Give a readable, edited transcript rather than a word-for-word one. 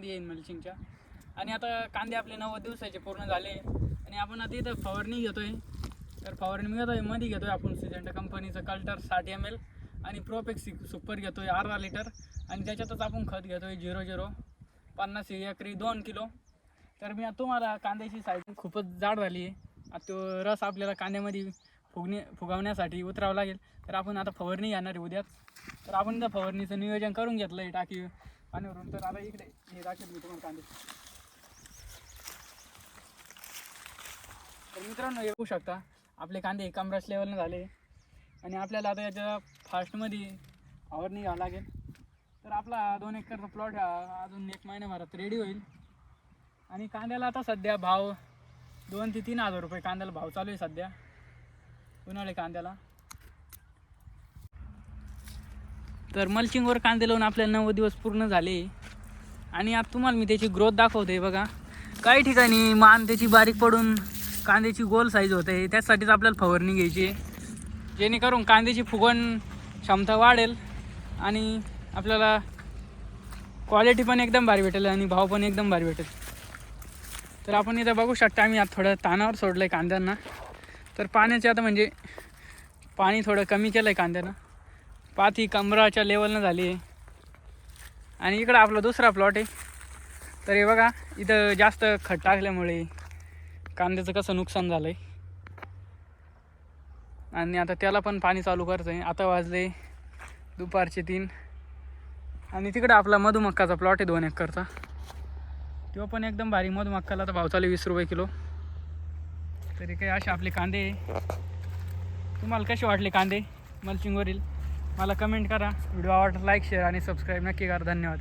येईल मल्चिंगच्या. आणि आता कांदे आपले 90 दिवसाचे पूर्ण झाले आणि आपण आता इथं फवारणी घेतोय. तर फवारणी घेतोय मध्ये घेतोय आपण सिजेंटा कंपनीचं कल्टर 60 ml आणि प्रोपेक्स सुपर घेतोय अर्धा लिटर आणि त्याच्यातच आपण खत घेतोय 00 50 एकरी 2 किलो. तर मी आता तुम्हाला कांद्याची साईज खूपच जाड झाली आहे. आता तो रस आपल्याला कांद्यामध्ये फुगवण्यासाठी उतरावं लागेल. तर आपण आता फवारणी घेणार आहे उद्याच. तर आपण इथं फवारणीचं नियोजन करून घेतलं आहे टाकी पाण्यावरून. तर आता इकडे हे दाखवत मी तुम्हाला कांदे. तर मित्रांनो येऊ शकता आपले कांदे कमरस लेवलनं झाले आणि आपल्याला आता याच्या फास्टमध्ये फवारणी घ्यावं लागेल. तर आपला 2 एकरचा प्लॉट अजून 1 महिन्याभरात रेडी होईल. आणि कांद्याला आता सध्या भाव 2 ते 3 हजार रुपये कांद्याला भाव चालू आहे सध्या उन्हाळी कांद्याला. तर मल्चिंगवर कांदे लावून आपल्याला 90 दिवस पूर्ण झाले आणि आता तुम्हाला मी त्याची ग्रोथ दाखवते. बघा काही ठिकाणी मान त्याची बारीक पडून कांद्याची गोल साईज होते. त्यासाठीच आपल्याला फवारणी घ्यायची आहे जेणेकरून कांद्याची फुगवण क्षमता वाढेल आणि आपल्याला क्वालिटी पण एकदम भारी भेटेल आणि भाव पण एकदम भारी भेटेल. तर आपण इथं बघू शकता आम्ही आता थोडं तानावर सोडलं आहे कांद्यांना. तर पाण्याचे आता म्हणजे पाणी थोडं कमी केलं आहे कांद्यानं. पाती कमराच्या लेवलनं झाली आहे. आणि इकडं आपला दुसरा प्लॉट आहे. तर हे बघा इथं जास्त खत टाकल्यामुळे कांद्याचं कसं नुकसान झालं आहे आणि आता त्याला पण पाणी चालू करायचं आहे. आता वाजले दुपारचे 3 आणि तिकडं आपला मधुमक्काचा प्लॉट आहे 2 एकरचा. तो पण एकदम भारी मधुमक्काला तर भाव चालू 20 रुपये किलो. तरी काही असे आपले कांदे. तुम्हाला कसे वाटले कांदे मल्चिंगवरील मला कमेंट करा. व्हिडिओ आवडला लाईक शेअर आणि सबस्क्राईब नक्की करा. धन्यवाद.